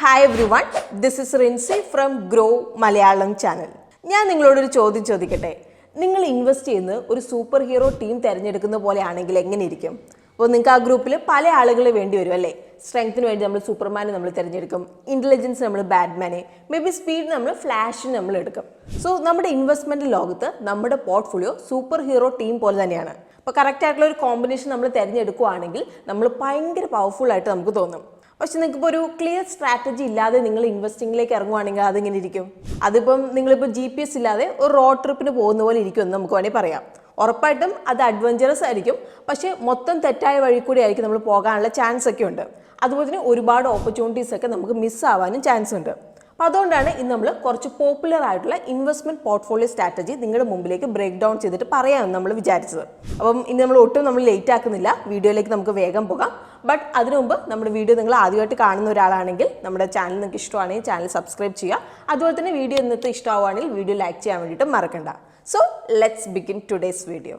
Hi everyone, this is Rinsi from Groww Malayalam channel. ഞാൻ നിങ്ങളോട് ഒരു ചോദ്യം ചോദിക്കട്ടെ. നിങ്ങൾ ഇൻവെസ്റ്റ് ചെയ്യുന്ന ഒരു സൂപ്പർ ഹീറോ ടീം തിരഞ്ഞെടുക്കുന്ന പോലെയാണെങ്കിൽ എങ്ങനെയിരിക്കും? അപ്പോൾ നിങ്ങൾക്ക് ആ ഗ്രൂപ്പിൽ പല ആളുകളെ വേണ്ടി വരും അല്ലേ? സ്ട്രെങ്ത്തിന് വേണ്ടി നമ്മൾ സൂപ്പർമാനെ നമ്മൾ തിരഞ്ഞെടുക്കും, ഇൻ്റലിജൻസ് നമ്മൾ ബാറ്റ്മാനെ, മേ ബി സ്പീഡ് നമ്മൾ ഫ്ലാഷിന് നമ്മൾ എടുക്കും. സോ നമ്മുടെ ഇൻവെസ്റ്റ്മെൻറ്റ് ലോകത്ത് നമ്മുടെ പോർട്ട്ഫോളിയോ സൂപ്പർ ഹീറോ ടീം പോലെ തന്നെയാണ്. അപ്പോൾ കറക്റ്റ് ആയിട്ടുള്ള ഒരു കോമ്പിനേഷൻ നമ്മൾ തിരഞ്ഞെടുക്കുകയാണെങ്കിൽ നമ്മൾ ഭയങ്കര പവർഫുൾ ആയിട്ട് നമുക്ക് തോന്നും. പക്ഷെ നിങ്ങൾക്കിപ്പോൾ ഒരു ക്ലിയർ സ്ട്രാറ്റജി ഇല്ലാതെ നിങ്ങൾ ഇൻവെസ്റ്റിങ്ങിലേക്ക് ഇറങ്ങുവാണെങ്കിൽ അതിങ്ങനെ ഇരിക്കും. അതിപ്പം നിങ്ങളിപ്പോൾ GPS ഇല്ലാതെ ഒരു റോഡ് ട്രിപ്പിന് പോകുന്ന പോലെ ഇരിക്കുമെന്ന് നമുക്ക് വേണമെങ്കിൽ പറയാം. ഉറപ്പായിട്ടും അത് അഡ്വഞ്ചറസ് ആയിരിക്കും, പക്ഷേ മൊത്തം തെറ്റായ വഴി കൂടി ആയിരിക്കും നമ്മൾ പോകാനുള്ള ചാൻസ് ഒക്കെ ഉണ്ട്. അതുപോലെ തന്നെ ഒരുപാട് ഓപ്പർച്യൂണിറ്റീസ് ഒക്കെ നമുക്ക് മിസ്സാവാനും ചാൻസ് ഉണ്ട്. അപ്പോൾ അതുകൊണ്ടാണ് ഇന്ന് നമ്മൾ കുറച്ച് പോപ്പുലർ ആയിട്ടുള്ള ഇൻവെസ്റ്റ്മെൻറ്റ് പോർട്ട്ഫോളിയോ സ്ട്രാറ്റജി നിങ്ങളുടെ മുമ്പിലേക്ക് ബ്രേക്ക് ഡൗൺ ചെയ്തിട്ട് പറയാമെന്ന് നമ്മൾ വിചാരിച്ചത്. അപ്പം ഇന്ന് നമ്മൾ ഒട്ടും ലേറ്റ് ആക്കുന്നില്ല, വീഡിയോയിലേക്ക് നമുക്ക് വേഗം പോകാം. ബട്ട് അതിനു മുമ്പ് നമ്മുടെ വീഡിയോ നിങ്ങൾ ആദ്യമായിട്ട് കാണുന്ന ഒരാളാണെങ്കിൽ നമ്മുടെ ചാനൽ നിങ്ങൾക്ക് ഇഷ്ടമാണെങ്കിൽ ചാനൽ സബ്സ്ക്രൈബ് ചെയ്യുക. അതുപോലെ തന്നെ വീഡിയോ ഇന്നത്തെ ഇഷ്ടമാവുകയാണെങ്കിൽ വീഡിയോ ലൈക്ക് ചെയ്യാൻ വേണ്ടിയിട്ട് മറക്കണ്ട. So let's begin today's video.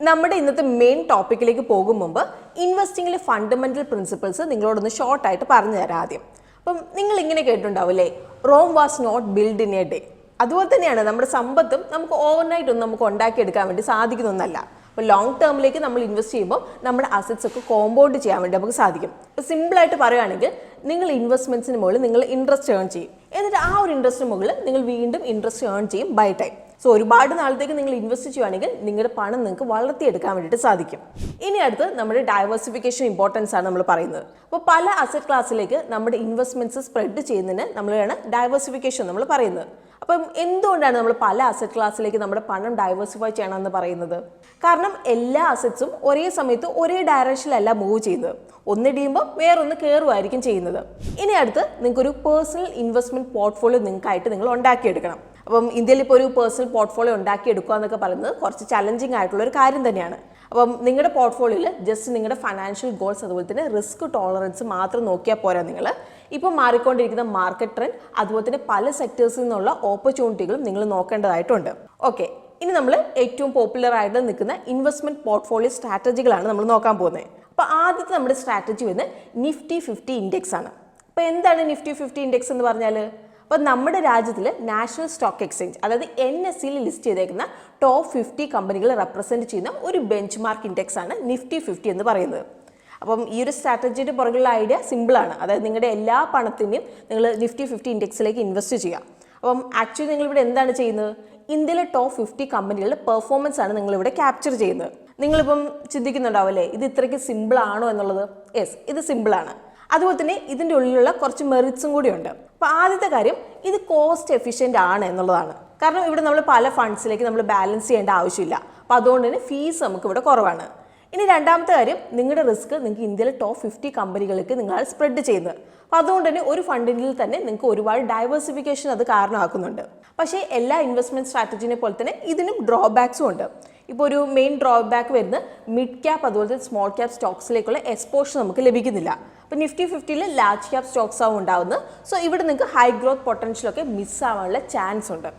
നമ്മുടെ ഇന്നത്തെ മെയിൻ ടോപ്പിക്കിലേക്ക് പോകും മുമ്പ് ഇൻവെസ്റ്റിംഗിലെ ഫണ്ടമെന്റൽ പ്രിൻസിപ്പിൾസ് നിങ്ങളോടൊന്ന് ഷോർട്ടായിട്ട് പറഞ്ഞു തരാം ആദ്യം. അപ്പം നിങ്ങൾ ഇങ്ങനെ കേട്ടിട്ടുണ്ടാവില്ലേ, Rome was not build in a day. അതുപോലെ തന്നെയാണ് നമ്മുടെ സമ്പത്തും നമുക്ക് ഓവർനൈറ്റ് ഒന്നും നമുക്ക് ഉണ്ടാക്കിയെടുക്കാൻ വേണ്ടി സാധിക്കുന്നൊന്നല്ല. അപ്പോൾ ലോങ് ടേമിലേക്ക് നമ്മൾ ഇൻവെസ്റ്റ് ചെയ്യുമ്പോൾ നമ്മുടെ അസറ്റ്സ് ഒക്കെ കോമ്പൗണ്ട് ചെയ്യാൻ വേണ്ടി നമുക്ക് സാധിക്കും. ഇപ്പോൾ സിമ്പിളായിട്ട് പറയുകയാണെങ്കിൽ നിങ്ങൾ ഇൻവെസ്റ്റ്മെൻറ്റ്സിന് മുകളിൽ നിങ്ങൾ ഇൻട്രസ്റ്റ് ഏൺ ചെയ്യും, എന്നിട്ട് ആ ഒരു ഇൻട്രസ്റ്റിന് മുകളിൽ നിങ്ങൾ വീണ്ടും ഇൻട്രസ്റ്റ് ഏൺ ചെയ്യും ബൈ ടൈം. സോ ഒരുപാട് നാളത്തേക്ക് നിങ്ങൾ ഇൻവെസ്റ്റ് ചെയ്യുകയാണെങ്കിൽ നിങ്ങളുടെ പണം നിങ്ങൾക്ക് വളർത്തിയെടുക്കാൻ വേണ്ടിയിട്ട് സാധിക്കും. ഇനി അടുത്ത് നമ്മുടെ ഡൈവേഴ്സിഫിക്കേഷൻ ഇമ്പോർട്ടൻസ് ആണ് നമ്മൾ പറയുന്നത്. അപ്പോൾ പല അസറ്റ് ക്ലാസ്സിലേക്ക് നമ്മുടെ ഇൻവെസ്റ്റ്മെൻറ്റ്സ് സ്പ്രെഡ് ചെയ്യുന്നതിന് നമ്മളാണ് ഡൈവേഴ്സിഫിക്കേഷൻ നമ്മൾ പറയുന്നത്. അപ്പം എന്തുകൊണ്ടാണ് നമ്മൾ പല അസറ്റ് ക്ലാസ്സിലേക്ക് നമ്മുടെ പണം ഡൈവേഴ്സിഫൈ ചെയ്യണമെന്ന് പറയുന്നത്? കാരണം എല്ലാ അസറ്റ്സും ഒരേ സമയത്ത് ഒരേ ഡയറക്ഷനിലല്ല മൂവ് ചെയ്യുന്നത്. ഒന്നിടിയുമ്പോൾ വേറൊന്ന് കയറുമായിരിക്കും ചെയ്യുന്നത്. ഇനി അടുത്ത് നിങ്ങൾക്കൊരു പേഴ്സണൽ ഇൻവെസ്റ്റ്മെൻറ്റ് പോർട്ട്ഫോളിയോ നിങ്ങൾക്കായിട്ട് നിങ്ങൾ ഉണ്ടാക്കിയെടുക്കണം. അപ്പം ഇന്ത്യയിൽ ഇപ്പോൾ ഒരു പേഴ്സണൽ പോർട്ട്ഫോളിയോ ഉണ്ടാക്കിയെടുക്കുക എന്നൊക്കെ പറയുന്നത് കുറച്ച് ചലഞ്ചിങ് ആയിട്ടുള്ള ഒരു കാര്യം തന്നെയാണ്. അപ്പം നിങ്ങളുടെ പോർട്ട്ഫോളിയോയിൽ ജസ്റ്റ് നിങ്ങളുടെ ഫൈനാൻഷ്യൽ ഗോൾസ് അതുപോലെ തന്നെ റിസ്ക് ടോളറൻസ് മാത്രം നോക്കിയാൽ പോരാ. നിങ്ങൾ ഇപ്പോൾ മാറിക്കൊണ്ടിരിക്കുന്ന മാർക്കറ്റ് ട്രെൻഡ് അതുപോലെ തന്നെ പല സെക്ടേഴ്സിൽ നിന്നുള്ള ഓപ്പർച്യൂണിറ്റികളും നിങ്ങൾ നോക്കേണ്ടതായിട്ടുണ്ട്. ഓക്കെ, ഇനി നമ്മൾ ഏറ്റവും പോപ്പുലർ ആയിട്ട് നിൽക്കുന്ന ഇൻവെസ്റ്റ്മെൻറ്റ് പോർട്ട്ഫോളിയോ സ്ട്രാറ്റജികളാണ് നമ്മൾ നോക്കാൻ പോകുന്നത്. അപ്പോൾ ആദ്യത്തെ നമ്മുടെ സ്ട്രാറ്റജി വരുന്നത് നിഫ്റ്റി 50 ഇൻഡെക്സ് ആണ്. അപ്പോൾ എന്താണ് നിഫ്റ്റി 50 ഇൻഡെക്സ് എന്ന് പറഞ്ഞാൽ? അപ്പോൾ നമ്മുടെ രാജ്യത്തിൽ നാഷണൽ സ്റ്റോക്ക് എക്സ്ചേഞ്ച് അതായത് NSEയിൽ ലിസ്റ്റ് ചെയ്തേക്കുന്ന ടോപ്പ് 50 കമ്പനികൾ റെപ്രസെൻറ്റ് ചെയ്യുന്ന ഒരു ബെഞ്ച് മാർക്ക് ഇൻഡെക്സ് ആണ് നിഫ്റ്റി 50 എന്ന് പറയുന്നത്. അപ്പം ഈ ഒരു സ്ട്രാറ്റജിയുടെ പുറകുള്ള ഐഡിയ സിമ്പിളാണ്. അതായത് നിങ്ങളുടെ എല്ലാ പണത്തിനെയും നിങ്ങൾ നിഫ്റ്റി 50 ഇൻഡെക്സിലേക്ക് ഇൻവെസ്റ്റ് ചെയ്യുക. അപ്പം ആക്ച്വലി നിങ്ങളിവിടെ എന്താണ് ചെയ്യുന്നത്? ഇന്ത്യയിലെ ടോപ്പ് 50 കമ്പനികളുടെ പെർഫോമൻസ് ആണ് നിങ്ങളിവിടെ ക്യാപ്ചർ ചെയ്യുന്നത്. നിങ്ങളിപ്പം ചിന്തിക്കുന്നുണ്ടാവില്ലേ ഇത് ഇത്രയ്ക്ക് സിമ്പിൾ ആണോ എന്നുള്ളത്? യെസ്, ഇത് സിമ്പിളാണ്. അതുപോലെ തന്നെ ഇതിൻ്റെ ഉള്ളിലുള്ള കുറച്ച് മെറിറ്റ്സും കൂടിയുണ്ട്. അപ്പോൾ ആദ്യത്തെ കാര്യം, ഇത് കോസ്റ്റ് എഫിഷ്യൻ്റ് ആണ് എന്നുള്ളതാണ്. കാരണം ഇവിടെ നമ്മൾ പല ഫണ്ട്സിലേക്ക് നമ്മൾ ബാലൻസ് ചെയ്യേണ്ട ആവശ്യമില്ല. അപ്പോൾ അതുകൊണ്ട് തന്നെ ഫീസ് നമുക്ക് ഇവിടെ കുറവാണ്. ഇനി രണ്ടാമത്തെ കാര്യം, നിങ്ങളുടെ റിസ്ക് നിങ്ങൾക്ക് ഇന്ത്യയിലെ ടോപ്പ് 50 കമ്പനികൾക്ക് നിങ്ങൾ സ്പ്രെഡ് ചെയ്യുന്നത്. അപ്പോൾ അതുകൊണ്ട് തന്നെ ഒരു ഫണ്ടിൽ തന്നെ നിങ്ങൾക്ക് ഒരുപാട് ഡൈവേഴ്സിഫിക്കേഷൻ അത് കാരണമാക്കുന്നുണ്ട്. പക്ഷേ എല്ലാ ഇൻവെസ്റ്റ്മെൻറ്റ് സ്ട്രാറ്റജിനെ പോലെ തന്നെ ഇതിനും ഡ്രോബാക്സും ഉണ്ട്. ഇപ്പോൾ ഒരു മെയിൻ ഡ്രോബാക്ക് വരുന്നത് മിഡ് ക്യാപ്പ് അതുപോലെ തന്നെ സ്മോൾ ക്യാപ്പ് സ്റ്റോക്സിലേക്കുള്ള എക്സ്പോഷർ നമുക്ക് ലഭിക്കുന്നില്ല. അപ്പോൾ നിഫ്റ്റി 50ൽ ലാർജ് ക്യാപ്പ് സ്റ്റോക്സ് ആവും ഉണ്ടാവുന്നത്. സോ ഇവിടെ നിങ്ങൾക്ക് ഹൈ ഗ്രോത്ത് പൊട്ടൻഷ്യലൊക്കെ മിസ്സാവാനുള്ള ചാൻസ് ഉണ്ട്.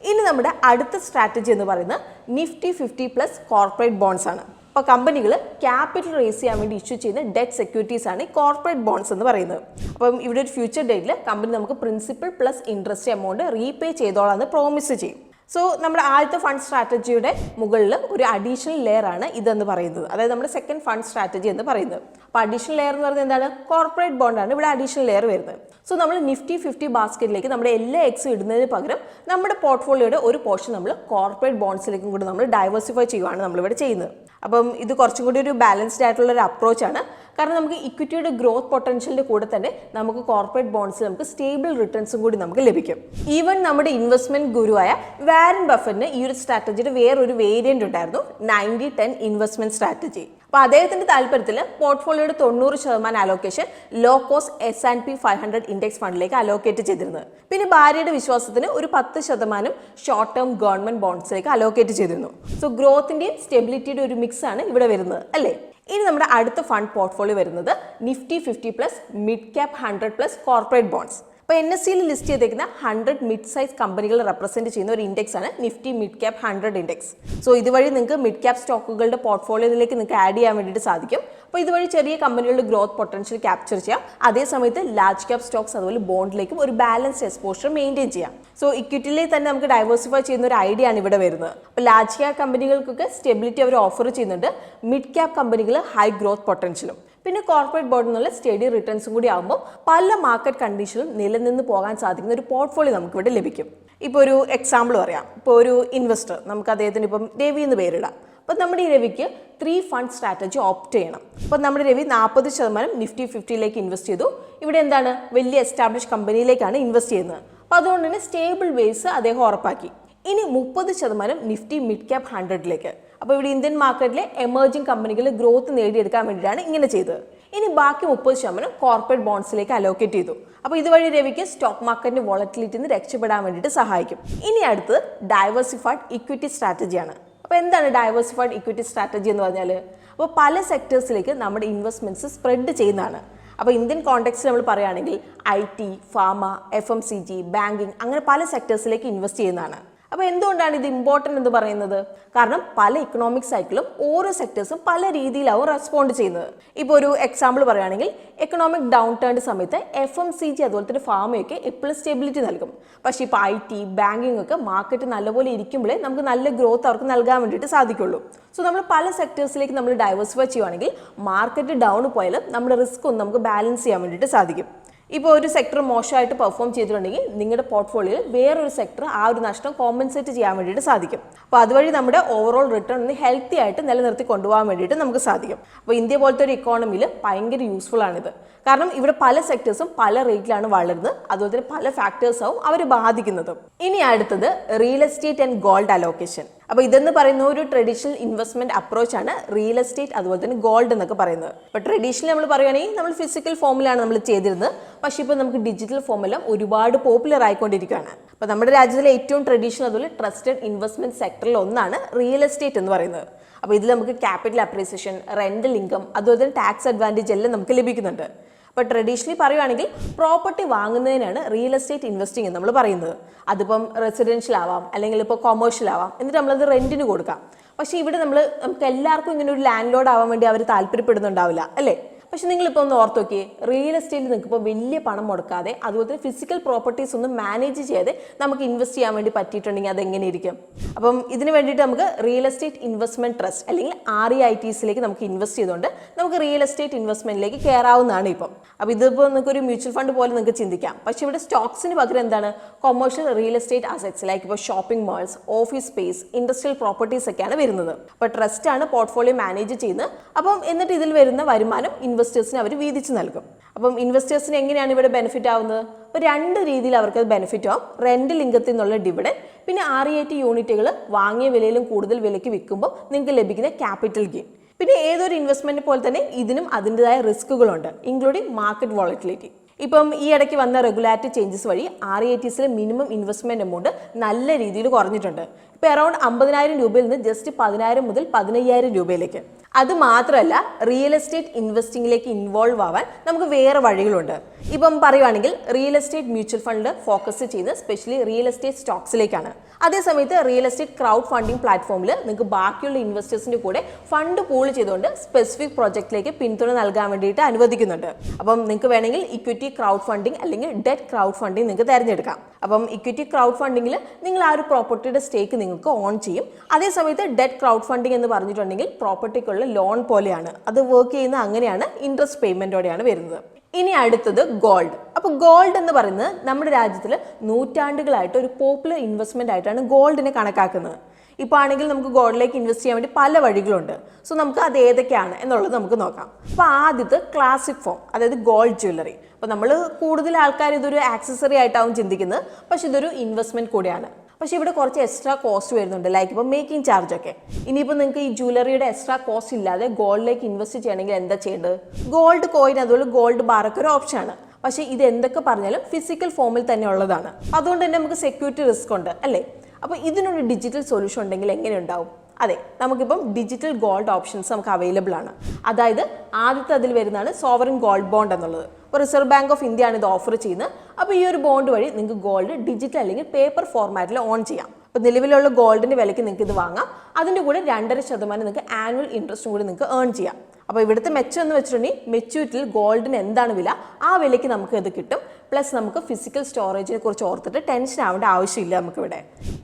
ഇനി നമ്മുടെ അടുത്ത സ്ട്രാറ്റജി എന്ന് പറയുന്നത് നിഫ്റ്റി 50+ കോർപ്പറേറ്റ് ബോൺസ് ആണ്. അപ്പോൾ കമ്പനികൾ ക്യാപിറ്റൽ റേസ് ചെയ്യാൻ വേണ്ടി ഇഷ്യൂ ചെയ്യുന്ന ഡെറ്റ് സെക്യൂരിറ്റീസ് ആണ് ഈ കോർപ്പറേറ്റ് ബോൺസ് എന്ന് പറയുന്നത്. അപ്പം ഇവിടെ ഒരു ഫ്യൂച്ചർ ഡേറ്റിൽ കമ്പനി നമുക്ക് principal plus interest amount repay ചെയ്തോളാന്ന് പ്രോമിസ് ചെയ്യും. സോ നമ്മുടെ ആദ്യത്തെ ഫണ്ട് സ്ട്രാറ്റജിയുടെ മുകളിൽ ഒരു അഡീഷണൽ ലെയർ ആണ് ഇതെന്ന് പറയുന്നത്. അതായത് നമ്മുടെ സെക്കൻഡ് ഫണ്ട് സ്ട്രാറ്റജി എന്ന് പറയുന്നത്. അപ്പോൾ അഡീഷണൽ ലെയർ എന്ന് പറയുന്നത് എന്താണ്? കോർപ്പറേറ്റ് ബോണ്ടാണ് ഇവിടെ അഡീഷണൽ ലെയർ വരുന്നത്. സോ നമ്മൾ നിഫ്റ്റി 50 ബാസ്ക്കറ്റിലേക്ക് നമ്മുടെ എല്ലാ എക്സും ഇടുന്നതിന് പകരം നമ്മുടെ പോർട്ട്ഫോളിയോയുടെ ഒരു പോർഷൻ നമ്മൾ കോർപ്പറേറ്റ് ബോൺസിലേക്കും കൂടി നമ്മൾ ഡൈവേഴ്സിഫൈ ചെയ്യുകയാണ് നമ്മളിവിടെ ചെയ്യുന്നത്. അപ്പം ഇത് കുറച്ചും കൂടി ഒരു ബാലൻസ്ഡ് ആയിട്ടുള്ള ഒരു അപ്രോച്ചാണ്. കാരണം നമുക്ക് ഇക്വിറ്റിയുടെ ഗ്രോത്ത് പൊട്ടൻഷ്യലിൻ്റെ കൂടെ തന്നെ നമുക്ക് കോർപ്പറേറ്റ് ബോൺസിൽ നമുക്ക് സ്റ്റേബിൾ റിട്ടേൺസും കൂടി നമുക്ക് ലഭിക്കും. ഈവൻ നമ്മുടെ ഇൻവെസ്റ്റ്മെന്റ് ഗുരുവായ വാരൻ ബഫറ്റിന് ഈ ഒരു സ്ട്രാറ്റജിയുടെ വേറൊരു വേരിയന്റ് ഉണ്ടായിരുന്നു, 90-10 ഇൻവെസ്റ്റ്മെന്റ് സ്ട്രാറ്റജി. അപ്പോൾ അദ്ദേഹത്തിന്റെ താല്പര്യത്തിൽ പോർട്ട്ഫോളിയോയുടെ 90% allocation low cost S&P 500 index ഫണ്ടിലേക്ക് അലോക്കേറ്റ് ചെയ്തിരുന്നത്. പിന്നെ ഭാര്യയുടെ വിശ്വാസത്തിന് ഒരു 10% ഷോർട്ട് ടേം ഗവൺമെന്റ് ബോൺസിലേക്ക് അലോക്കേറ്റ് ചെയ്തിരുന്നു. സോ ഗ്രോത്തിന്റെയും സ്റ്റെബിലിറ്റിയുടെ ഒരു മിക്സ് ആണ് ഇവിടെ വരുന്നത് അല്ലേ? ഇനി നമ്മുടെ അടുത്ത ഫണ്ട് പോർട്ട്ഫോളിയോ വരുന്നത് Nifty 50+ mid cap 100+ corporate bonds. അപ്പോൾ NSEയിൽ ലിസ്റ്റ് ചെയ്തേക്കുന്ന 100 മിഡ് സൈസ് കമ്പനികൾ റെപ്രസെന്റ് ചെയ്യുന്ന ഒരു ഇൻഡെക്സ് ആണ് Nifty mid cap 100 index. So ഇതുവഴി നിങ്ങൾക്ക് മിഡ് ക്യാപ് സ്റ്റോക്കുകളുടെ പോർട്ട്ഫോളിയോയിലേക്ക് നിങ്ങൾക്ക് ആഡ് ചെയ്യാൻ വേണ്ടിയിട്ട് സാധിക്കും. അപ്പോൾ ഇതുവഴി ചെറിയ കമ്പനികളുടെ ഗ്രോത്ത് പൊട്ടൻഷ്യൽ ക്യാപ്ചർ ചെയ്യാം. അതേ സമയത്ത് ലാർജ് ക്യാപ് സ്റ്റോക്സ് അതുപോലെ ബോണ്ടിലേക്കും ഒരു ബാലൻസ്ഡ് എക്സ്പോഷർ മെയിൻറ്റെയിൻ ചെയ്യാം. സോ ഇക്വിറ്റിയിലെ തന്നെ നമുക്ക് ഡൈവേഴ്സിഫൈ ചെയ്യുന്ന ഒരു ഐഡിയ ആണ് ഇവിടെ വരുന്നത്. അപ്പോൾ ലാർജ് ക്യാപ് കമ്പനികൾക്കൊക്കെ സ്റ്റെബിലിറ്റി അവർ ഓഫർ ചെയ്യുന്നുണ്ട്. മിഡ് ക്യാപ് കമ്പനികൾ ഹൈ ഗ്രോത്ത് പൊട്ടൻഷ്യലും പിന്നെ കോർപ്പറേറ്റ് ബോർഡിൽ നിന്നുള്ള സ്റ്റഡി റിട്ടേൺസും കൂടി ആകുമ്പോൾ പല മാർക്കറ്റ് കണ്ടീഷനിലും നിലനിന്ന് പോകാൻ സാധിക്കുന്ന ഒരു പോർട്ട്ഫോളിയോ നമുക്കിവിടെ ലഭിക്കും. ഇപ്പോൾ ഒരു എക്സാമ്പിൾ പറയാം. ഇപ്പോൾ ഒരു ഇൻവെസ്റ്റർ, നമുക്ക് അദ്ദേഹത്തിന് ഇപ്പം രവി എന്ന് പേരിടാം. അപ്പോൾ നമ്മുടെ ഈ രവിക്ക് 3 ഫണ്ട് സ്ട്രാറ്റജി ഓപ്റ്റ് ചെയ്യണം. അപ്പോൾ നമ്മുടെ രവി 40% നിഫ്റ്റി 50യിലേക്ക് ഇൻവെസ്റ്റ് ചെയ്തു. ഇവിടെ എന്താണ്, വലിയ എസ്റ്റാബ്ലിഷ് കമ്പനിയിലേക്കാണ് ഇൻവെസ്റ്റ് ചെയ്യുന്നത്. അപ്പോൾ അതുകൊണ്ട് തന്നെ സ്റ്റേബിൾ ബേസ് അദ്ദേഹം ഉറപ്പാക്കി. ഇനി 30% നിഫ്റ്റി മിഡ് ക്യാപ് 100ലേക്ക്. അപ്പോൾ ഇവിടെ ഇന്ത്യൻ മാർക്കറ്റിലെ എമർജിംഗ് കമ്പനികൾ ഗ്രോത്ത് നേടിയെടുക്കാൻ വേണ്ടിയിട്ടാണ് ഇങ്ങനെ ചെയ്തത്. ഇനി ബാക്കി 30% കോർപ്പറേറ്റ് ബോണ്ട്സിലേക്ക് അലോക്കേറ്റ് ചെയ്തു. അപ്പോൾ ഇതുവഴി രവിക്ക് സ്റ്റോക്ക് മാർക്കറ്റിന്റെ വോളറ്റിലിറ്റിയിൽ നിന്ന് രക്ഷപ്പെടാൻ വേണ്ടിയിട്ട് സഹായിക്കും. ഇനി അടുത്തത് ഡൈവേഴ്സിഫൈഡ് ഇക്വിറ്റി സ്ട്രാറ്റജിയാണ്. അപ്പോൾ എന്താണ് ഡൈവേഴ്സിഫൈഡ് ഇക്വിറ്റി സ്ട്രാറ്റജി എന്ന് പറഞ്ഞാൽ, അപ്പോൾ പല സെക്ടേഴ്സിലേക്ക് നമ്മുടെ ഇൻവെസ്റ്റ്മെന്റ്സ് സ്പ്രെഡ് ചെയ്യുന്നതാണ്. അപ്പോൾ ഇന്ത്യൻ കോണ്ടെക്സ്റ്റിൽ നമ്മൾ പറയുകയാണെങ്കിൽ IT, ഫാർമ, FMCG, ബാങ്കിങ് അങ്ങനെ പല സെക്ടേഴ്സിലേക്ക് ഇൻവെസ്റ്റ് ചെയ്യുന്നതാണ്. അപ്പോൾ എന്തുകൊണ്ടാണ് ഇത് ഇമ്പോർട്ടൻ്റ് എന്ന് പറയുന്നത്? കാരണം പല ഇക്കണോമിക് സൈക്കിളും ഓരോ സെക്ടേഴ്സും പല രീതിയിലാവും റെസ്പോണ്ട് ചെയ്യുന്നത്. ഇപ്പോൾ ഒരു എക്സാമ്പിൾ പറയുകയാണെങ്കിൽ എക്കണോമിക് ഡൗൺ ടേണിൻ്റെ സമയത്ത് FMCG അതുപോലെ തന്നെ ഫാമയൊക്കെ എപ്പോഴും സ്റ്റെബിലിറ്റി നൽകും. പക്ഷേ ഇപ്പോൾ IT, ബാങ്കിങ് ഒക്കെ മാർക്കറ്റ് നല്ലപോലെ ഇരിക്കുമ്പോഴേ നമുക്ക് നല്ല ഗ്രോത്ത് അവർക്ക് നൽകാൻ വേണ്ടിയിട്ട് സാധിക്കുള്ളൂ. സോ നമ്മൾ പല സെക്ടേഴ്സിലേക്ക് നമ്മൾ ഡൈവേഴ്സിഫൈ ചെയ്യുവാണെങ്കിൽ മാർക്കറ്റ് ഡൗൺ പോയാലും നമ്മുടെ റിസ്ക് ഒന്ന് നമുക്ക് ബാലൻസ് ചെയ്യാൻ വേണ്ടിയിട്ട് സാധിക്കും. ഇപ്പോൾ ഒരു സെക്ടർ മോശമായിട്ട് പെർഫോം ചെയ്തിട്ടുണ്ടെങ്കിൽ നിങ്ങളുടെ പോർട്ട്ഫോളിയോയിൽ വേറൊരു സെക്ടർ ആ ഒരു നഷ്ടം കോമ്പൻസേറ്റ് ചെയ്യാൻ വേണ്ടിയിട്ട് സാധിക്കും. അപ്പോൾ അതുവഴി നമ്മുടെ ഓവറോൾ റിട്ടേൺ ഒന്ന് ഹെൽത്തി ആയിട്ട് നിലനിർത്തി കൊണ്ടുപോകാൻ വേണ്ടിയിട്ട് നമുക്ക് സാധിക്കും. അപ്പോൾ ഇന്ത്യ പോലത്തെ ഒരു ഇക്കോണമിയിൽ ഭയങ്കര യൂസ്ഫുൾ ആണിത്. കാരണം ഇവിടെ പല സെക്ടേഴ്സും പല റേറ്റിലാണ് വളരുന്നത്. അതുപോലെ തന്നെ പല ഫാക്ടേഴ്സാവും അവർ ബാധിക്കുന്നത്. ഇനി അടുത്തത് real estate and gold allocation. അപ്പോൾ ഇതെന്ന് പറയുന്ന ഒരു ട്രഡീഷണൽ ഇൻവെസ്റ്റ്മെന്റ് അപ്രോച്ചാണ് റിയൽ എസ്റ്റേറ്റ് അതുപോലെ തന്നെ ഗോൾഡ് എന്നൊക്കെ പറയുന്നത്. അപ്പോൾ ട്രഡീഷണൽ നമ്മൾ പറയുകയാണെങ്കിൽ നമ്മൾ ഫിസിക്കൽ ഫോമിലാണ് നമ്മൾ ചെയ്തിരുന്നത്. പക്ഷേ ഇപ്പോൾ നമുക്ക് ഡിജിറ്റൽ ഫോമെല്ലാം ഒരുപാട് പോപ്പുലർ ആയിക്കൊണ്ടിരിക്കുകയാണ്. അപ്പോൾ നമ്മുടെ രാജ്യത്തിലെ ഏറ്റവും ട്രഡീഷണൽ അതുപോലെ ട്രസ്റ്റഡ് ഇൻവെസ്റ്റ്മെന്റ് സെക്ടറിൽ ഒന്നാണ് റിയൽ എസ്റ്റേറ്റ് എന്ന് പറയുന്നത്. അപ്പോൾ ഇതിൽ നമുക്ക് ക്യാപിറ്റൽ അപ്രീസിയേഷൻ, റെന്റൽ ഇൻകം അതുപോലെ തന്നെ ടാക്സ് അഡ്വാൻറ്റേജ് എല്ലാം നമുക്ക് ലഭിക്കുന്നുണ്ട്. അപ്പോൾ ട്രഡീഷണലി പറയുകയാണെങ്കിൽ പ്രോപ്പർട്ടി വാങ്ങുന്നതിനാണ് റിയൽ എസ്റ്റേറ്റ് ഇൻവെസ്റ്റിംഗ് എന്ന് നമ്മൾ പറയുന്നത്. അതിപ്പം റെസിഡൻഷ്യൽ ആവാം അല്ലെങ്കിൽ ഇപ്പോൾ കൊമേഴ്ഷ്യൽ ആവാം, എന്നിട്ട് നമ്മളത് റെന്റിന് കൊടുക്കാം. പക്ഷേ ഇവിടെ നമുക്ക് എല്ലാവർക്കും ഇങ്ങനെ ഒരു ലാൻഡ് ലോഡ് ആവാൻ വേണ്ടി അവർ താല്പര്യപ്പെടുന്നുണ്ടാവില്ല അല്ലേ? പക്ഷെ നിങ്ങളിപ്പോൾ ഒന്ന് ഓർത്ത് നോക്കിയേ, റിയൽ എസ്റ്റേറ്റിൽ നിങ്ങൾക്കിപ്പോൾ വലിയ പണം മുടക്കാതെ അതുപോലെ തന്നെ ഫിസിക്കൽ പ്രോപ്പർട്ടീസ് ഒന്നും മാനേജ് ചെയ്യാതെ നമുക്ക് ഇൻവെസ്റ്റ് ചെയ്യാൻ വേണ്ടി പറ്റിയിട്ടുണ്ടെങ്കിൽ അതെങ്ങനെ ഇരിക്കും? അപ്പം ഇതിന് വേണ്ടിയിട്ട് നമുക്ക് റിയൽ എസ്റ്റേറ്റ് ഇൻവെസ്റ്റ്മെന്റ് ട്രസ്റ്റ് അല്ലെങ്കിൽ REITസിലേക്ക് നമുക്ക് ഇൻവെസ്റ്റ് ചെയ്തുകൊണ്ട് നമുക്ക് റിയൽ എസ്റ്റേറ്റ് ഇൻവെസ്റ്റ്മെന്റിലേക്ക് കയറാവുന്നതാണ് ഇപ്പം. അപ്പോൾ ഇതിപ്പോൾ നിങ്ങൾക്ക് ഒരു മ്യൂച്വൽ ഫണ്ട് പോലെ നിങ്ങൾക്ക് ചിന്തിക്കാം. പക്ഷേ ഇവിടെ സ്റ്റോക്സിന് പകരം എന്താണ്, commercial real estate assets like ഇപ്പോൾ shopping malls, office space, industrial properties ഒക്കെയാണ് വരുന്നത്. അപ്പോൾ ട്രസ്റ്റാണ് പോർട്ട്ഫോളിയോ മാനേജ് ചെയ്യുന്നത്. അപ്പം എന്നിട്ട് ഇതിൽ വരുന്ന വരുമാനം ഇൻവെസ്റ്റേഴ്സിന് അവർ വീതിച്ച് നൽകും. അപ്പം ഇൻവെസ്റ്റേഴ്സിന് എങ്ങനെയാണ് ഇവിടെ ബെനിഫിറ്റ് ആവുന്നത്? അപ്പോൾ 2 രീതിയിൽ അവർക്ക് ബെനിഫിറ്റ് ആവും. റെന്റൽ ഇൻകത്തിൽ നിന്നുള്ള ഡിവിഡൻഡ്, പിന്നെ REIT യൂണിറ്റുകൾ വാങ്ങിയ വിലയിലും കൂടുതൽ വിലയ്ക്ക് വിൽക്കുമ്പോൾ നിങ്ങൾക്ക് ലഭിക്കുന്ന ക്യാപിറ്റൽ ഗെയിൻ. പിന്നെ ഏതൊരു ഇൻവെസ്റ്റ്മെന്റ് പോലെ തന്നെ ഇതിനും അതിൻ്റെതായ റിസ്കുകളുണ്ട്, ഇൻക്ലൂഡിംഗ് മാർക്കറ്റ് വോളറ്റിലിറ്റി. ഇപ്പം ഈ ഇടയ്ക്ക് വന്ന റെഗുലാറ്ററി ചേഞ്ചസ് വഴി REITസിലെ മിനിമം ഇൻവെസ്റ്റ്മെന്റ് എമൗണ്ട് നല്ല രീതിയിൽ കുറഞ്ഞിട്ടുണ്ട്. ഇപ്പോൾ അറൗണ്ട് 50,000 രൂപയിൽ നിന്ന് ജസ്റ്റ് 10,000 മുതൽ 15,000 രൂപയിലേക്ക്. അത് മാത്രമല്ല, റിയൽ എസ്റ്റേറ്റ് ഇൻവെസ്റ്റിംഗിലേക്ക് ഇൻവോൾവ് ആവാൻ നമുക്ക് വേറെ വഴികളുണ്ട്. ഇപ്പം പറയുവാണെങ്കിൽ real estate mutual fund focus ചെയ്യുന്നത് സ്പെഷ്യലി റിയൽ എസ്റ്റേറ്റ് സ്റ്റോക്സിലേക്കാണ്. അതേസമയത്ത് റിയൽ എസ്റ്റേറ്റ് ക്രൗഡ് ഫണ്ടിംഗ് പ്ലാറ്റ്ഫോമിൽ നിങ്ങൾക്ക് ബാക്കിയുള്ള ഇൻവെസ്റ്റേഴ്സിന്റെ കൂടെ ഫണ്ട് പൂൾ ചെയ്തുകൊണ്ട് സ്പെസിഫിക് പ്രോജക്റ്റിലേക്ക് പിന്തുണ നൽകാൻ വേണ്ടിയിട്ട് അനുവദിക്കുന്നുണ്ട്. അപ്പം നിങ്ങൾക്ക് വേണമെങ്കിൽ ഇക്വിറ്റി ക്രൗഡ് ഫണ്ടിംഗ് അല്ലെങ്കിൽ ഡെറ്റ് ക്രൗഡ് ഫണ്ടിംഗ് നിങ്ങൾക്ക് തിരഞ്ഞെടുക്കാം. അപ്പം ഇക്വിറ്റി ക്രൗഡ് ഫണ്ടിങ്ങിൽ നിങ്ങൾ ആ ഒരു പ്രോപ്പർട്ടിയുടെ സ്റ്റേക്ക് നിങ്ങൾക്ക് ഓൺ ചെയ്യും. അതേസമയത്ത് ഡെറ്റ് ക്രൗഡ് ഫണ്ടിംഗ് എന്ന് പറഞ്ഞിട്ടുണ്ടെങ്കിൽ പ്രോപ്പർട്ടിക്കുള്ള ലോൺ പോലെയാണ്. അത് വർക്ക് ചെയ്യുന്ന അങ്ങനെയാണ്, ഇൻട്രസ്റ്റ് പേയ്മെന്റോടെയാണ് വരുന്നത്. ഇനി അടുത്തത് ഗോൾഡ്. അപ്പോൾ ഗോൾഡ് എന്ന് പറയുന്നത് നമ്മുടെ രാജ്യത്തിൽ നൂറ്റാണ്ടുകളായിട്ട് ഒരു പോപ്പുലർ ഇൻവെസ്റ്റ്മെന്റ് ആയിട്ടാണ് ഗോൾഡിനെ കണക്കാക്കുന്നത്. ഇപ്പോൾ ആണെങ്കിൽ നമുക്ക് ഗോൾഡിലേക്ക് ഇൻവെസ്റ്റ് ചെയ്യാൻ വേണ്ടി പല വഴികളുണ്ട്. സോ നമുക്ക് അത് ഏതൊക്കെയാണ് എന്നുള്ളത് നമുക്ക് നോക്കാം. അപ്പോൾ ആദ്യത്തെ ക്ലാസിക് ഫോം, അതായത് ഗോൾഡ് ജ്വല്ലറി. അപ്പോൾ നമ്മൾ കൂടുതൽ ആൾക്കാർ ഇതൊരു ആക്സസറി ആയിട്ടാവും ചിന്തിക്കുന്നത്, പക്ഷെ ഇതൊരു ഇൻവെസ്റ്റ്മെന്റ് കൂടിയാണ്. പക്ഷേ ഇവിടെ കുറച്ച് എക്സ്ട്രാ കോസ്റ്റ് വരുന്നുണ്ട്, ലൈക്ക് ഇപ്പോൾ മേക്കിംഗ് ചാർജ് ഒക്കെ. ഇനിയിപ്പോൾ നിങ്ങൾക്ക് ഈ ജ്വല്ലറിയുടെ എക്സ്ട്രാ കോസ്റ്റ് ഇല്ലാതെ ഗോൾഡിലേക്ക് ഇൻവെസ്റ്റ് ചെയ്യണമെങ്കിൽ എന്താ ചെയ്യേണ്ടത്? ഗോൾഡ് കോയിൻ അതുപോലെ ഗോൾഡ് ബാറൊക്കെ ഒരു ഓപ്ഷനാണ്. പക്ഷേ ഇത് എന്തൊക്കെ പറഞ്ഞാലും ഫിസിക്കൽ ഫോമിൽ തന്നെ ഉള്ളതാണ്. അതുകൊണ്ട് തന്നെ നമുക്ക് സെക്യൂരിറ്റി റിസ്ക് ഉണ്ട് അല്ലേ? അപ്പോൾ ഇതിനൊരു ഡിജിറ്റൽ സൊല്യൂഷൻ ഉണ്ടെങ്കിൽ എങ്ങനെ ഉണ്ടാവും? അതെ, നമുക്കിപ്പം ഡിജിറ്റൽ ഗോൾഡ് ഓപ്ഷൻസ് നമുക്ക് അവൈലബിൾ ആണ്. അതായത് ആദ്യത്തെ അതിൽ വരുന്നതാണ് സോവറിൻ ഗോൾഡ് ബോണ്ട് എന്നുള്ളത്. ഇപ്പോൾ റിസർവ് ബാങ്ക് ഓഫ് ഇന്ത്യ ആണ് ഇത് ഓഫർ ചെയ്യുന്നത്. അപ്പോൾ ഈ ഒരു ബോണ്ട് വഴി നിങ്ങൾക്ക് ഗോൾഡ് ഡിജിറ്റൽ അല്ലെങ്കിൽ പേപ്പർ ഫോർമാറ്റിൽ ഓൺ ചെയ്യാം. അപ്പോൾ നിലവിലുള്ള ഗോൾഡിൻ്റെ വിലയ്ക്ക് നിങ്ങൾക്ക് ഇത് വാങ്ങാം. അതിൻ്റെ കൂടെ 2.5% നിങ്ങൾക്ക് ആനുവൽ ഇൻട്രസ്റ്റും കൂടി നിങ്ങൾക്ക് ഏൺ ചെയ്യാം. അപ്പോൾ ഇവിടുത്തെ മെച്ചം എന്ന് വെച്ചിട്ടുണ്ടെങ്കിൽ മെച്യൂരിറ്റിയിൽ ഗോൾഡിന് എന്താണ് വില ആ വിലയ്ക്ക് നമുക്ക് ഇത് കിട്ടും. പ്ലസ് നമുക്ക് ഫിസിക്കൽ സ്റ്റോറേജിനെ കുറിച്ച് ഓർത്തിട്ട് ടെൻഷൻ ആവേണ്ട ആവശ്യമില്ല നമുക്കിവിടെ.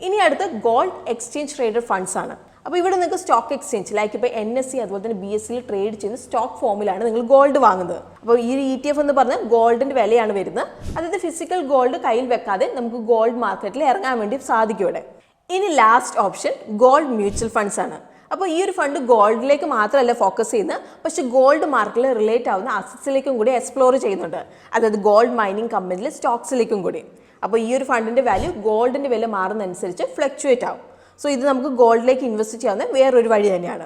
ഇനി അടുത്ത് ഗോൾഡ് എക്സ്ചേഞ്ച് ട്രേഡഡ് ഫണ്ട്സ് ആണ്. അപ്പോൾ ഇവിടെ നിങ്ങൾക്ക് സ്റ്റോക്ക് എക്സ്ചേഞ്ച് ലൈക്ക് ഇപ്പോൾ NSE അതുപോലെ തന്നെ BSEയിൽ ട്രേഡ് ചെയ്യുന്ന സ്റ്റോക്ക് ഫോമിലാണ് നിങ്ങൾ ഗോൾഡ് വാങ്ങുന്നത്. അപ്പോൾ ഈ ETF എന്ന് പറഞ്ഞാൽ ഗോൾഡിൻ്റെ വിലയാണ് വരുന്നത്. അതായത് ഫിസിക്കൽ ഗോൾഡ് കയ്യിൽ വെക്കാതെ നമുക്ക് ഗോൾഡ് മാർക്കറ്റിൽ ഇറങ്ങാൻ വേണ്ടി സാധിക്കും ഇവിടെ. ഇനി last option gold mutual funds ആണ്. അപ്പോൾ ഈ ഒരു ഫണ്ട് ഗോൾഡിലേക്ക് മാത്രമല്ല ഫോക്കസ് ചെയ്യുന്നത്, പക്ഷെ ഗോൾഡ് മാർക്കറ്റിൽ റിലേറ്റ് ആവുന്ന അസറ്റ്സിലേക്കും കൂടി എക്സ്പ്ലോർ ചെയ്യുന്നുണ്ട്. അതായത് ഗോൾഡ് മൈനിങ് കമ്പനിയിലെ സ്റ്റോക്സിലേക്കും കൂടി. അപ്പോൾ ഈ ഒരു ഫണ്ടിൻ്റെ വാല്യൂ ഗോൾഡിൻ്റെ വില മാറുന്നതനുസരിച്ച് ഫ്ലക്ച്വേറ്റ് ആവും. സോ ഇത് നമുക്ക് ഗോൾഡിലേക്ക് ഇൻവെസ്റ്റ് ചെയ്യാവുന്ന വേറൊരു വഴി തന്നെയാണ്.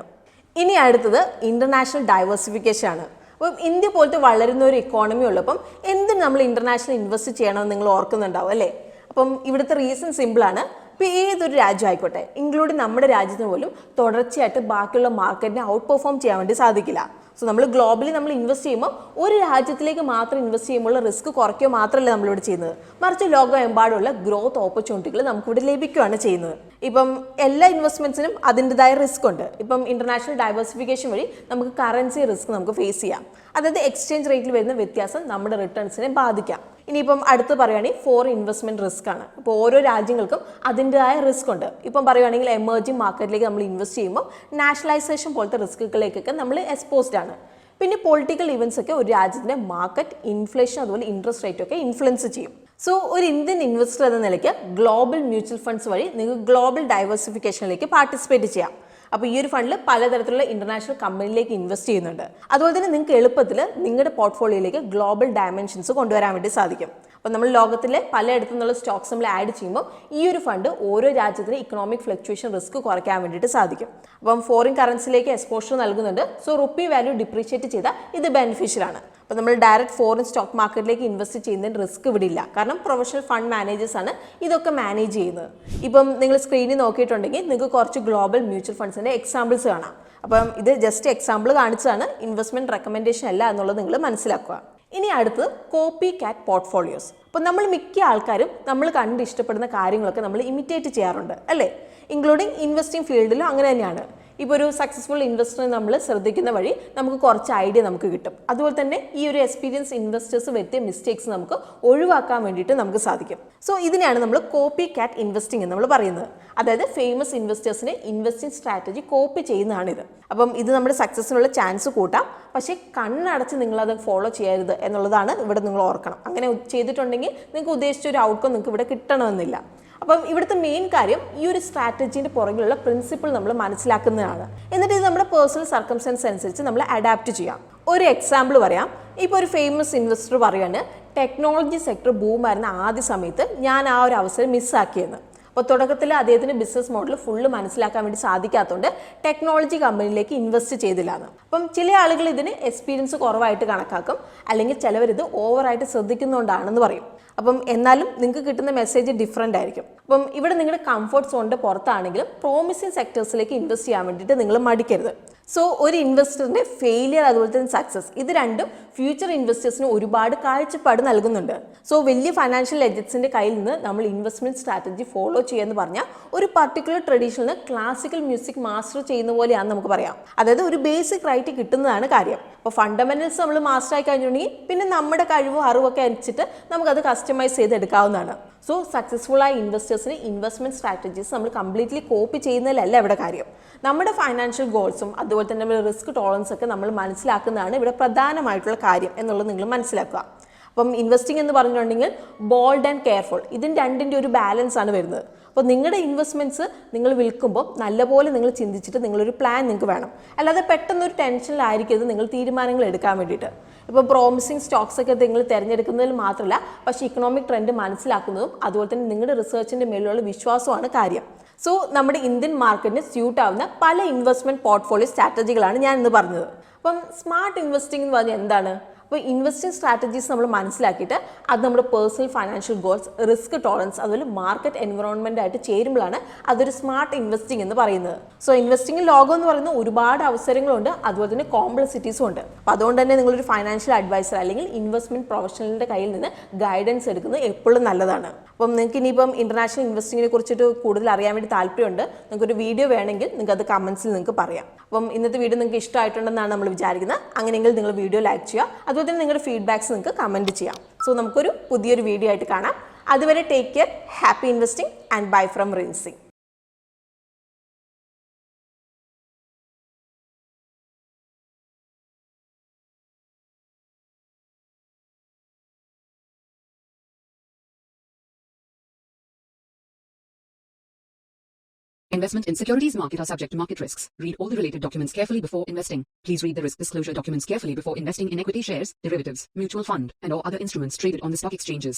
ഇനി അടുത്തത് ഇൻ്റർനാഷണൽ ഡൈവേഴ്സിഫിക്കേഷൻ ആണ്. അപ്പം ഇന്ത്യ പോലത്തെ വളരുന്ന ഒരു ഇക്കോണമി ഉള്ളപ്പം എന്തിന് നമ്മൾ ഇൻ്റർനാഷണൽ ഇൻവെസ്റ്റ് ചെയ്യണമെന്ന് നിങ്ങൾ ഓർക്കുന്നുണ്ടാവും അല്ലേ? അപ്പം ഇവിടുത്തെ റീസൺ സിമ്പിളാണ്. ഇപ്പോൾ ഏതൊരു രാജ്യം ആയിക്കോട്ടെ, ഇൻക്ലൂഡിങ് നമ്മുടെ രാജ്യത്തിന് പോലും തുടർച്ചയായിട്ട് ബാക്കിയുള്ള മാർക്കറ്റിനെ ഔട്ട് പെർഫോം ചെയ്യാൻ വേണ്ടി സാധിക്കില്ല. സോ നമ്മൾ ഗ്ലോബലി നമ്മൾ ഇൻവെസ്റ്റ് ചെയ്യുമ്പോൾ ഒരു രാജ്യത്തിലേക്ക് മാത്രം ഇൻവെസ്റ്റ് ചെയ്യുമ്പോൾ റിസ്ക് കുറയ്ക്കുക മാത്രമല്ല നമ്മളിവിടെ ചെയ്യുന്നത്, മറിച്ച് ലോകമെമ്പാടുള്ള ഗ്രോത്ത് ഓപ്പർച്യൂണിറ്റികൾ നമുക്കിവിടെ ലഭിക്കുകയാണ് ചെയ്യുന്നത്. ഇപ്പം എല്ലാ ഇൻവെസ്റ്റ്മെൻറ്റ്സിനും അതിൻ്റെതായ റിസ്ക് ഉണ്ട്. ഇപ്പം ഇൻ്റർനാഷണൽ ഡൈവേഴ്സിഫിക്കേഷൻ വഴി നമുക്ക് കറൻസി റിസ്ക് നമുക്ക് ഫേസ് ചെയ്യാം. അതായത് എക്സ്ചേഞ്ച് റേറ്റിൽ വരുന്ന വ്യത്യാസം നമ്മുടെ റിട്ടേൺസിനെ ബാധിക്കാം. ഇനിയിപ്പം അടുത്ത് പറയുകയാണെങ്കിൽ ഫോറിൻ ഇൻവെസ്റ്റ്മെൻറ്റ് റിസ്ക് ആണ്. ഇപ്പോൾ ഓരോ രാജ്യങ്ങൾക്കും അതിൻ്റെതായ റിസ്ക് ഉണ്ട്. ഇപ്പം പറയുകയാണെങ്കിൽ എമർജിംഗ് മാർക്കറ്റിലേക്ക് നമ്മൾ ഇൻവെസ്റ്റ് ചെയ്യുമ്പോൾ നാഷണലൈസേഷൻ പോലത്തെ റിസ്കുകളിലേക്കൊക്കെ നമ്മൾ എക്സ്പോസ്ഡ് ആണ്. പിന്നെ പൊളിറ്റിക്കൽ ഇവൻറ്റ്സ് ഒക്കെ ഒരു രാജ്യത്തിൻ്റെ മാർക്കറ്റ്, ഇൻഫ്ലേഷൻ അതുപോലെ ഇൻട്രസ്റ്റ് റേറ്റ് ഒക്കെ ഇൻഫ്ലുവൻസ് ചെയ്യും. സോ ഒരു ഇന്ത്യൻ ഇൻവെസ്റ്റർ എന്ന നിലയ്ക്ക് ഗ്ലോബൽ മ്യൂച്വൽ ഫണ്ട്സ് വഴി നിങ്ങൾക്ക് ഗ്ലോബൽ ഡൈവേഴ്സിഫിക്കേഷനിലേക്ക് പാർട്ടിസിപ്പേറ്റ് ചെയ്യാം. അപ്പോൾ ഈ ഒരു ഫണ്ടിൽ പലതരത്തിലുള്ള ഇന്റർനാഷണൽ കമ്പനിയിലേക്ക് ഇൻവെസ്റ്റ് ചെയ്യുന്നുണ്ട്. അതുപോലെ തന്നെ നിങ്ങൾക്ക് എളുപ്പത്തിൽ നിങ്ങളുടെ പോർട്ട്ഫോളിയോയിലേക്ക് ഗ്ലോബൽ ഡയമെൻഷൻസ് കൊണ്ടുവരാൻ വേണ്ടി സാധിക്കും. അപ്പോൾ നമ്മൾ ലോകത്തിലെ പലയിടത്തു നിന്നുള്ള സ്റ്റോക്സ് നമ്മൾ ആഡ് ചെയ്യുമ്പോൾ ഈ ഒരു ഫണ്ട് ഓരോ രാജ്യത്തിന് ഇക്കണോമിക് ഫ്ലക്ച്വേഷൻ റിസ്ക് കുറയ്ക്കാൻ വേണ്ടിയിട്ട് സാധിക്കും. അപ്പം ഫോറിൻ കറൻസിയിലേക്ക് എക്സ്പോഷർ നൽകുന്നുണ്ട്. സോ റുപ്പി വാല്യൂ ഡിപ്രീഷിയേറ്റ് ചെയ്താൽ ഇത് ബെനിഫിഷ്യൽ ആണ്. അപ്പോൾ നമ്മൾ ഡയറക്റ്റ് ഫോറിൻ സ്റ്റോക്ക് മാർക്കറ്റിലേക്ക് ഇൻവെസ്റ്റ് ചെയ്യുന്നതിന് റിസ്ക് ഇവിടെ ഇല്ല. കാരണം പ്രൊഫഷണൽ ഫണ്ട് മാനേജേഴ്സ് ആണ് ഇതൊക്കെ മാനേജ് ചെയ്യുന്നത്. ഇപ്പം നിങ്ങൾ സ്ക്രീനിൽ നോക്കിയിട്ടുണ്ടെങ്കിൽ നിങ്ങൾക്ക് കുറച്ച് ഗ്ലോബൽ മ്യൂച്വൽ ഫണ്ട്സിൻ്റെ എക്സാമ്പിൾസ് കാണാം. അപ്പം ഇത് ജസ്റ്റ് എക്സാമ്പിൾ കാണിച്ചതാണ്, ഇൻവെസ്റ്റ്മെൻറ്റ് റെക്കമെൻഡേഷൻ അല്ല എന്നുള്ളത് നിങ്ങൾ മനസ്സിലാക്കുക. ഇനി അടുത്തത് കോപ്പി കാറ്റ് പോർട്ട്ഫോളിയോസ്. അപ്പോൾ നമ്മൾ മിക്ക ആൾക്കാരും നമ്മൾ കണ്ട് ഇഷ്ടപ്പെടുന്ന കാര്യങ്ങളൊക്കെ നമ്മൾ ഇമിറ്റേറ്റ് ചെയ്യാറുണ്ട് അല്ലേ? ഇൻക്ലൂഡിങ് ഇൻവെസ്റ്റിംഗ് ഫീൽഡിലും അങ്ങനെ തന്നെയാണ്. ഇപ്പോൾ ഒരു സക്സസ്ഫുൾ ഇൻവെസ്റ്ററിനെ നമ്മൾ ശ്രദ്ധിക്കുന്ന വഴി നമുക്ക് കുറച്ച് ഐഡിയ നമുക്ക് കിട്ടും. അതുപോലെ തന്നെ ഈ ഒരു എക്സ്പീരിയൻസ് ഇൻവെസ്റ്റേഴ്സ് വരുത്തിയ മിസ്റ്റേക്സ് നമുക്ക് ഒഴിവാക്കാൻ വേണ്ടിയിട്ട് നമുക്ക് സാധിക്കും. സോ ഇതിനെയാണ് നമ്മൾ കോപ്പി കാറ്റ് ഇൻവെസ്റ്റിംഗ് എന്ന് നമ്മൾ പറയുന്നത്. അതായത് ഫേമസ് ഇൻവെസ്റ്റേഴ്സിനെ ഇൻവെസ്റ്റിംഗ് സ്ട്രാറ്റജി കോപ്പി ചെയ്യുന്നതാണിത്. അപ്പം ഇത് നമ്മുടെ സക്സസ്സിനുള്ള ചാൻസ് കൂട്ടാം, പക്ഷേ കണ്ണടച്ച് നിങ്ങളത് ഫോളോ ചെയ്യരുത് എന്നുള്ളതാണ് ഇവിടെ നിങ്ങൾ ഓർക്കണം. അങ്ങനെ ചെയ്തിട്ടുണ്ടെങ്കിൽ നിങ്ങൾക്ക് ഉദ്ദേശിച്ച ഒരു ഔട്ട്കം നിങ്ങൾക്ക് ഇവിടെ കിട്ടണമെന്നില്ല. അപ്പം ഇവിടുത്തെ മെയിൻ കാര്യം ഈ ഒരു സ്ട്രാറ്റജീൻ്റെ പുറകിലുള്ള പ്രിൻസിപ്പിൾ നമ്മൾ മനസ്സിലാക്കുന്നതാണ്. എന്നിട്ട് ഇത് നമ്മുടെ പേഴ്സണൽ സർക്കംസ്റ്റൻസ് അനുസരിച്ച് നമ്മൾ അഡാപ്റ്റ് ചെയ്യാം. ഒരു എക്സാമ്പിൾ പറയാം. ഇപ്പോൾ ഒരു ഫേമസ് ഇൻവെസ്റ്റർ പറയാണ്, ടെക്നോളജി സെക്ടർ ബൂമായിരുന്ന ആദ്യ സമയത്ത് ഞാൻ ആ ഒരു അവസരം മിസ്സാക്കിയെന്ന്. അപ്പോൾ തുടക്കത്തിൽ അദ്ദേഹത്തിന് ബിസിനസ് മോഡൽ ഫുള്ള് മനസ്സിലാക്കാൻ വേണ്ടി സാധിക്കാത്തതുകൊണ്ട് ടെക്നോളജി കമ്പനിയിലേക്ക് ഇൻവെസ്റ്റ് ചെയ്തില്ലാന്ന്. അപ്പം ചില ആളുകൾ ഇതിന് എക്സ്പീരിയൻസ് കുറവായിട്ട് കണക്കാക്കും, അല്ലെങ്കിൽ ചിലവരിത് ഓവറായിട്ട് ശ്രദ്ധിക്കുന്നതുകൊണ്ടാണെന്ന് പറയും. അപ്പം എന്നാലും നിങ്ങൾക്ക് കിട്ടുന്ന മെസ്സേജ് ഡിഫറെൻ്റ് ആയിരിക്കും. അപ്പം ഇവിടെ നിങ്ങളുടെ കംഫർട്ട് സോണിൻ്റെ പുറത്താണെങ്കിലും പ്രോമിസിങ് സെക്ടേഴ്സിലേക്ക് ഇൻവെസ്റ്റ് ചെയ്യാൻ വേണ്ടിയിട്ട് നിങ്ങൾ മടിക്കരുത്. സോ ഒരു ഇൻവെസ്റ്ററിൻ്റെ ഫെയിലിയർ അതുപോലെ തന്നെ സക്സസ് ഇത് രണ്ടും ഫ്യൂച്ചർ ഇൻവെസ്റ്റേഴ്സിന് ഒരുപാട് കാഴ്ചപ്പാട് നൽകുന്നുണ്ട്. സോ വലിയ ഫൈനാൻഷ്യൽ ഏജൻസിൻ്റെ കയ്യിൽ നിന്ന് നമ്മൾ ഇൻവെസ്റ്റ്മെൻറ്റ് സ്ട്രാറ്റജി ഫോളോ ചെയ്യുക പറഞ്ഞാൽ ഒരു particular traditional classical music master ചെയ്യുന്ന പോലെയാണെന്ന് നമുക്ക് പറയാം. അതായത് ഒരു ബേസിക് റൈറ്റ് കിട്ടുന്നതാണ് കാര്യം. അപ്പോൾ ഫണ്ടമെന്റൽസ് നമ്മൾ മാസ്റ്റർ ആയി കഴിഞ്ഞിട്ടുണ്ടെങ്കിൽ പിന്നെ നമ്മുടെ കഴിവും അറിവൊക്കെ അനുസരിച്ചിട്ട് നമുക്കത് കസ്റ്റമൈസ് ചെയ്തെടുക്കാവുന്നതാണ്. സോ സക്സസ്ഫുൾ ആയ ഇൻവെസ്റ്റേഴ്സിന് ഇൻവെസ്റ്റ്മെൻറ്റ് സ്ട്രാറ്റജീസ് നമ്മൾ കംപ്ലീറ്റ്ലി കോപ്പി ചെയ്യുന്നതിലല്ല ഇവിടെ കാര്യം. നമ്മുടെ ഫൈനാൻഷ്യൽ ഗോൾസും അതുപോലെ തന്നെ നമ്മുടെ റിസ്ക് ടോളറൻസ് ഒക്കെ നമ്മൾ മനസ്സിലാക്കുന്നതാണ് ഇവിടെ പ്രധാനമായിട്ടുള്ള കാര്യം എന്നുള്ളത് നിങ്ങൾ മനസ്സിലാക്കുക. അപ്പം ഇൻവെസ്റ്റിംഗ് എന്ന് പറഞ്ഞിട്ടുണ്ടെങ്കിൽ ബോൾഡ് ആൻഡ് കെയർഫുൾ ഇതിന് രണ്ടിൻ്റെ ഒരു ബാലൻസ് ആണ് വരുന്നത്. അപ്പോൾ നിങ്ങളുടെ ഇൻവെസ്റ്റ്മെൻറ്റ്സ് നിങ്ങൾ വിൽക്കുമ്പോൾ നല്ലപോലെ നിങ്ങൾ ചിന്തിച്ചിട്ട് നിങ്ങളൊരു പ്ലാൻ നിങ്ങൾക്ക് വേണം. അല്ലാതെ പെട്ടെന്നൊരു ടെൻഷനിലായിരിക്കരുത് നിങ്ങൾ തീരുമാനങ്ങൾ എടുക്കാൻ വേണ്ടിയിട്ട്. ഇപ്പോൾ പ്രോമിസിങ് സ്റ്റോക്സ് ഒക്കെ നിങ്ങൾ തിരഞ്ഞെടുക്കുന്നതിൽ മാത്രമല്ല, പക്ഷേ ഇക്കണോമിക് ട്രെൻഡ് മനസ്സിലാക്കുന്നതും അതുപോലെ തന്നെ നിങ്ങളുടെ റിസർച്ചിൻ്റെ മേലുള്ള വിശ്വാസമാണ് കാര്യം. സോ നമ്മുടെ ഇന്ത്യൻ മാർക്കറ്റിന് സ്യൂട്ട് ആവുന്ന പല ഇൻവെസ്റ്റ്മെൻറ്റ് പോർട്ട്ഫോളിയോ സ്ട്രാറ്റജികളാണ് ഞാൻ ഇന്ന് പറഞ്ഞത്. അപ്പം സ്മാർട്ട് ഇൻവെസ്റ്റിംഗ് എന്ന് പറഞ്ഞാൽ എന്താണ്? അപ്പോൾ ഇൻവെസ്റ്റിംഗ് സ്ട്രാറ്റജീസ് നമ്മൾ മനസ്സിലാക്കിയിട്ട് അത് നമ്മുടെ personal financial goals, risk tolerance, അതുപോലെ മാർക്കറ്റ് എൻവറോൺമെന്റ് ആയിട്ട് ചേരുമ്പോഴാണ് അതൊരു സ്മാർട്ട് ഇൻവെസ്റ്റിംഗ് എന്ന് പറയുന്നത്. സോ ഇൻവെസ്റ്റിംഗ് ലോകം എന്ന് പറയുന്ന ഒരുപാട് അവസരങ്ങളുണ്ട്, അതുപോലെ തന്നെ കോംപ്ലക്സിറ്റീസും ഉണ്ട്. അപ്പോൾ അതുകൊണ്ട് തന്നെ നിങ്ങളൊരു ഫൈനാൻഷ്യൽ അഡ്വൈസർ അല്ലെങ്കിൽ ഇൻവെസ്റ്റ്മെന്റ് പ്രൊഫഷണലിന്റെ കയ്യിൽ നിന്ന് ഗൈഡൻസ് എടുക്കുന്നത് എപ്പോഴും നല്ലതാണ്. അപ്പം നിങ്ങൾക്ക് ഇനിയിപ്പം ഇന്റർനാഷണൽ ഇൻവെസ്റ്റിങ്ങിനെ കുറിച്ചിട്ട് കൂടുതൽ അറിയാൻ വേണ്ടി താല്പര്യമുണ്ട്, നിങ്ങൾക്കൊരു വീഡിയോ വേണമെങ്കിൽ നിങ്ങൾക്ക് അത് കമന്റ്സിൽ നിങ്ങൾക്ക് പറയാം. അപ്പം ഇന്നത്തെ വീഡിയോ നിങ്ങൾക്ക് ഇഷ്ടമായിട്ടുണ്ടെന്നാണ് നമ്മൾ വിചാരിക്കുന്നത്. അങ്ങനെയെങ്കിൽ നിങ്ങൾ വീഡിയോ ലൈക്ക് ചെയ്യുക, അതുപോലെ തന്നെ നിങ്ങളുടെ ഫീഡ്ബാക്സ് നിങ്ങൾക്ക് കമന്റ് ചെയ്യാം. സോ നമുക്കൊരു പുതിയൊരു വീഡിയോ ആയിട്ട് കാണാം. അതുവരെ take care, happy investing and bye from Rinsy. Investment in securities market are subject to market risks. Read all the related documents carefully before investing. Please read the risk disclosure documents carefully before investing in equity shares, derivatives, mutual fund, and or other instruments traded on the stock exchanges.